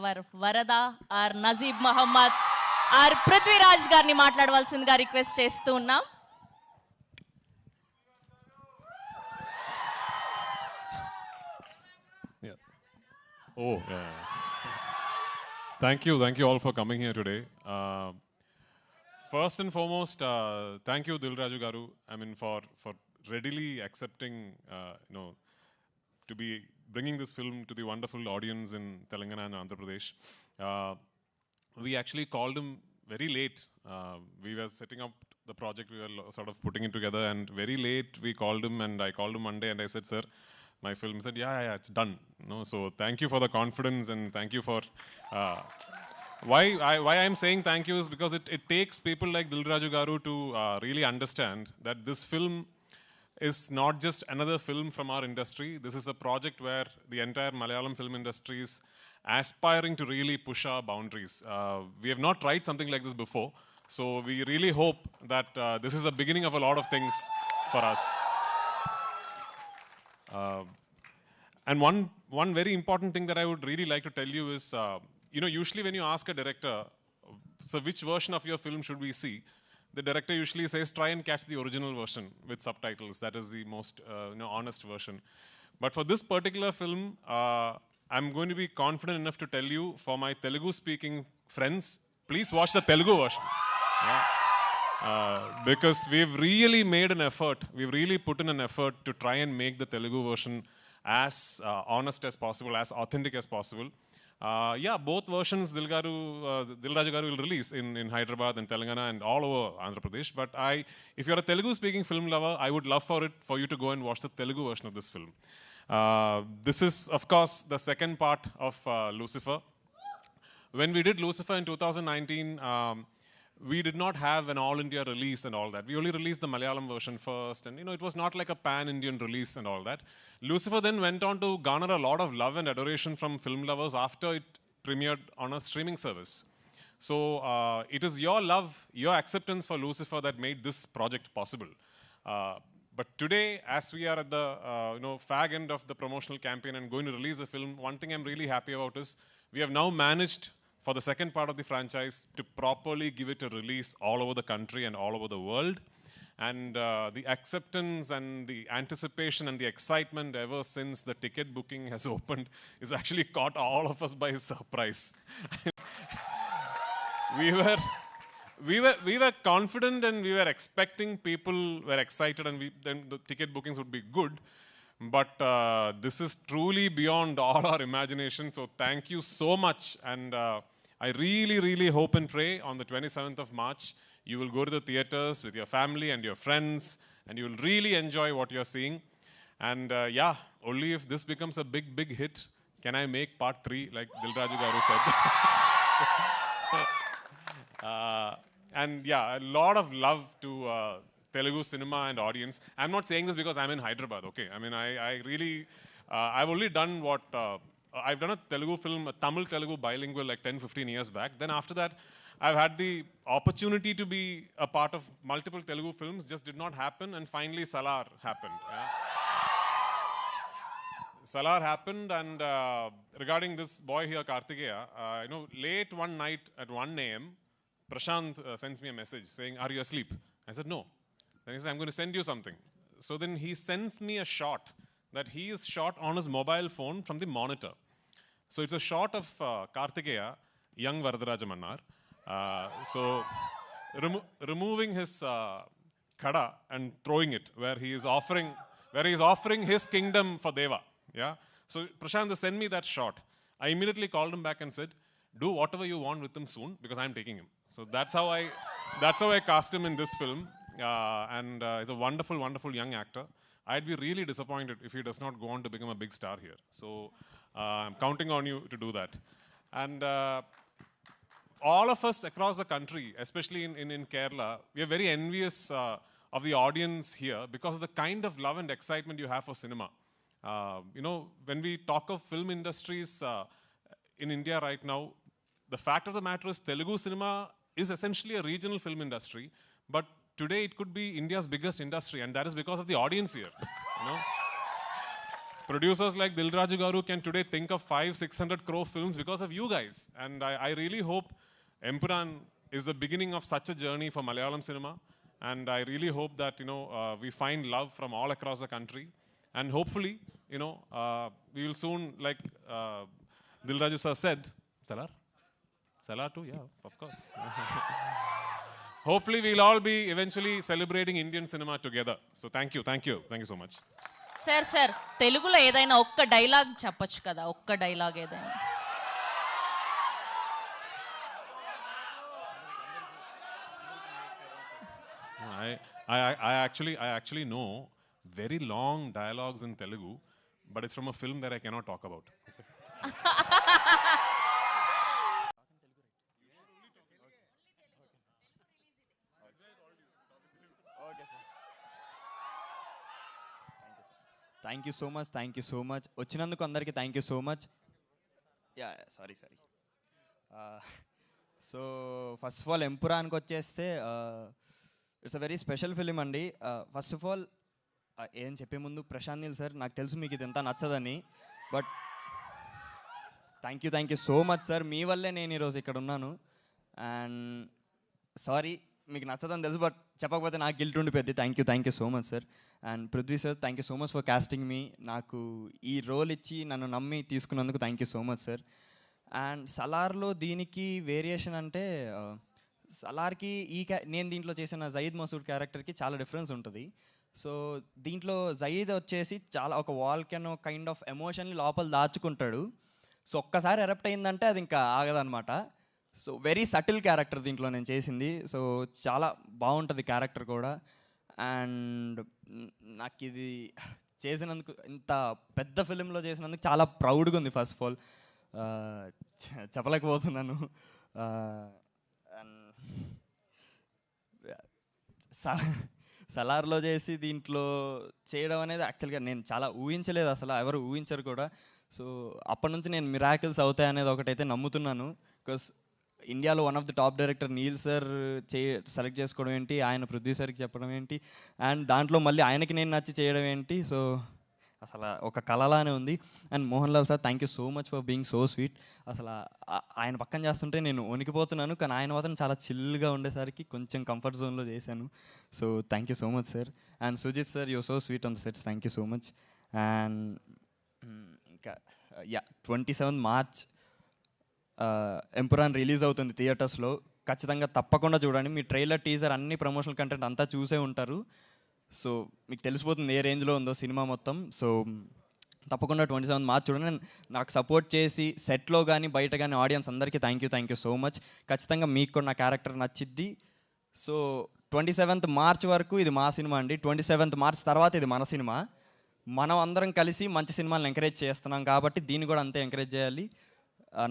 our Varada, our Nazib Muhammad, our Prithviraj గారిని మాట్లాడవలసిందిగా request చేస్తూ ఉన్నాం. Oh, yeah. Thank you all for coming here today. First and foremost, thank you, Dil Raju Garu. I mean, for readily accepting, to be bringing this film to the wonderful audience in Telangana and Andhra Pradesh. We actually called him very late. We were setting up the project, we were sort of putting it together, and very late we called him, and I called him Monday and I said, sir, my film. He said, yeah, it's done. So thank you for the confidence, and thank you for... why I'm saying thank you is because it takes people like Dil Raju Garu to really understand that this film is not just another film from our industry. This is a project where the entire Malayalam film industry is aspiring to really push our boundaries. We have not tried something like this before, so we really hope that this is the beginning of a lot of things for us. And one very important thing that I would really like to tell you is, usually when you ask a director, so which version of your film should we see? The director usually says, try and catch the original version with subtitles. That is the most honest version. But for this particular film, I'm going to be confident enough to tell you, for my Telugu-speaking friends, please watch the Telugu version. Yeah. Because we've really made an effort, we've really put in an effort to try and make the Telugu version as honest as possible, as authentic as possible. Both versions Dil Raju Garu will release in Hyderabad and Telangana and all over Andhra Pradesh. But if you're a Telugu-speaking film lover, I would love for you to go and watch the Telugu version of this film. This is, of course, the second part of Lucifer. When we did Lucifer in 2019, we did not have an all-India release and all that. We only released the Malayalam version first, and it was not like a pan-Indian release and all that. Lucifer then went on to garner a lot of love and adoration from film lovers after it premiered on a streaming service. So it is your love, your acceptance for Lucifer that made this project possible. But today, as we are at the fag end of the promotional campaign and going to release a film, one thing I'm really happy about is we have now managed, for the second part of the franchise, to properly give it a release all over the country and all over the world. And the acceptance and the anticipation and the excitement ever since the ticket booking has opened is actually caught all of us by surprise. We were confident and we were expecting, people were excited, and then the ticket bookings would be good. But this is truly beyond all our imagination. So thank you so much. And I really, really hope and pray on the 27th of March, you will go to the theaters with your family and your friends, and you will really enjoy what you're seeing. And only if this becomes a big, big hit can I make part 3, like Dil Raju Garu said. A lot of love to Telugu cinema and audience. I'm not saying this because I'm in Hyderabad, okay? I mean, I really, I've only done what, I've done a Telugu film, a Tamil-Telugu bilingual like 10-15 years back. Then after that, I've had the opportunity to be a part of multiple Telugu films, just did not happen, and finally Salar happened. Yeah? Salar happened, and regarding this boy here, Kartikeya, late one night at 1 a.m., Prashant sends me a message saying, are you asleep? I said, no. Then he said, I'm going to send you something. So then he sends me a shot that he is shot on his mobile phone from the monitor. So it's a shot of Kartikeya, young Varadaraja Mannar. Removing his kada and throwing it where he is offering his kingdom for Deva. Yeah. So Prashant sent me that shot. I immediately called him back and said, do whatever you want with him soon, because I'm taking him. So that's how I cast him in this film. And he's a wonderful, wonderful young actor. I'd be really disappointed if he does not go on to become a big star here. So I'm counting on you to do that. And all of us across the country, especially in Kerala, we are very envious of the audience here because of the kind of love and excitement you have for cinema. When we talk of film industries in India right now, the fact of the matter is Telugu cinema is essentially a regional film industry, but today it could be India's biggest industry, and that is because of the audience here. producers like Dil Raju Garu can today think of 500-600 crore films because of you guys. And I really hope Empuran is the beginning of such a journey for Malayalam cinema. And I really hope that, we find love from all across the country. And hopefully, we will soon, like Dil Raju sir said, Salar? Salar too, yeah, of course. Hopefully, we'll all be eventually celebrating Indian cinema together. So thank you so much. Sir తెలుగులో ఏదైనా ఒక్క dialogue చెప్పొచ్చు కదా, ఒక్క dialogue ఏదైనా. I actually know very long dialogues in Telugu, but it's from a film that I cannot talk about. Thank you so much వచ్చినందుకు అందరికీ thank you so much. Sorry so first of all ఎంపురానికి వచ్చేస్తే it's a very special film అండి. First of all ఏం చెప్పే ముందు Prashanth Neel sir, నాకు తెలుసు మీకు ఇది ఎంత నచ్చదని, but thank you so much sir. మీ వల్లే నేను ఈరోజు ఇక్కడ ఉన్నాను. అండ్ సారీ మీకు నచ్చదని తెలుసు, బట్ చెప్పకపోతే నాకు గిల్ట్ ఉండిపోద్ది. Thank you so much sir. And Prithvi sir, thank you so much for casting me. నాకు ఈ రోల్ ఇచ్చి నన్ను నమ్మి తీసుకున్నందుకు thank you so much sir. And సలార్లో దీనికి వేరియేషన్ అంటే సలార్కి నేను దీంట్లో చేసిన జయీద్ మసూద్ క్యారెక్టర్కి చాలా డిఫరెన్స్ ఉంటుంది. సో దీంట్లో జయీద్ వచ్చేసి చాలా ఒక వాల్కెనో కైండ్ ఆఫ్ ఎమోషన్ని లోపల దాచుకుంటాడు. సో ఒక్కసారి ఎరప్ట్ అయిందంటే అది ఇంకా ఆగదనమాట. సో వెరీ సటిల్ క్యారెక్టర్ దీంట్లో నేను చేసింది. సో చాలా బాగుంటుంది క్యారెక్టర్ కూడా. అండ్ నాకు ఇది చేసినందుకు, ఇంత పెద్ద ఫిలింలో చేసినందుకు చాలా ప్రౌడ్గా ఉంది. ఫస్ట్ ఆఫ్ ఆల్ చెప్పలేకపోతున్నాను. సలార్లో చేసి దీంట్లో చేయడం అనేది యాక్చువల్గా నేను చాలా ఊహించలేదు, అసలు ఎవరు ఊహించరు కూడా. సో అప్పటి నుంచి నేను మిరాకిల్స్ అవుతాయనేది ఒకటైతే నమ్ముతున్నాను. బికాస్ ఇండియాలో one of the top director Neel sir select చేసుకోవడం ఏంటి, ఆయన ప్రొడ్యూసర్కి చెప్పడం ఏంటి, అండ్ దాంట్లో మళ్ళీ ఆయనకి నేను నచ్చి చేయడం ఏంటి. సో అసలు ఒక కళలానే ఉంది. And Mohan Lal sir, thank you so much for being so sweet. అసలు ఆయన పక్కన చేస్తుంటే నేను వణికిపోతున్నాను, కానీ ఆయన మాత్రం చాలా చిల్గా ఉండేసరికి కొంచెం కంఫర్ట్ జోన్లో చేశాను. So thank you so much sir. And Sujeeth sir, you so sweet on the sets, thank you so much. And ఇంకా 27 మార్చ్ ఎంపురాన్ రిలీజ్ అవుతుంది థియేటర్స్లో. ఖచ్చితంగా తప్పకుండా చూడండి. మీ ట్రైలర్, టీజర్, అన్ని ప్రమోషనల్ కంటెంట్ అంతా చూసే ఉంటారు. సో మీకు తెలిసిపోతుంది ఏ రేంజ్లో ఉందో సినిమా మొత్తం. సో తప్పకుండా 27 మార్చ్ చూడండి. నాకు సపోర్ట్ చేసి సెట్లో కానీ బయట కానీ ఆడియన్స్ అందరికీ థ్యాంక్ యూ సో మచ్. ఖచ్చితంగా మీకు కూడా నా క్యారెక్టర్ నచ్చిద్ది. సో 27th మార్చ్ వరకు ఇది మా సినిమా అండి. 27th మార్చ్ తర్వాత ఇది మన సినిమా. మనం అందరం కలిసి మంచి సినిమాలను ఎంకరేజ్ చేస్తున్నాం కాబట్టి దీన్ని కూడా అంతే ఎంకరేజ్ చేయాలి.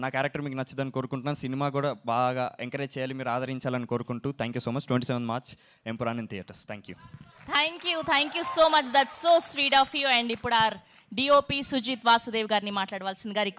నా క్యారెక్టర్ మీకు నచ్చుదని కోరుకుంటున్నాను. సినిమా కూడా బాగా ఎంకరేజ్ చేయాలి, మీరు ఆదరించాలని కోరుకుంటూ thank you so much. 27 March Empuraan in theatres. Thank you so much. That's so sweet of you. And ఇప్పుడు ఆర్ డిఓపి సుజిత్ వాసుదేవ్ గారిని మాట్లాడవలసిందిగా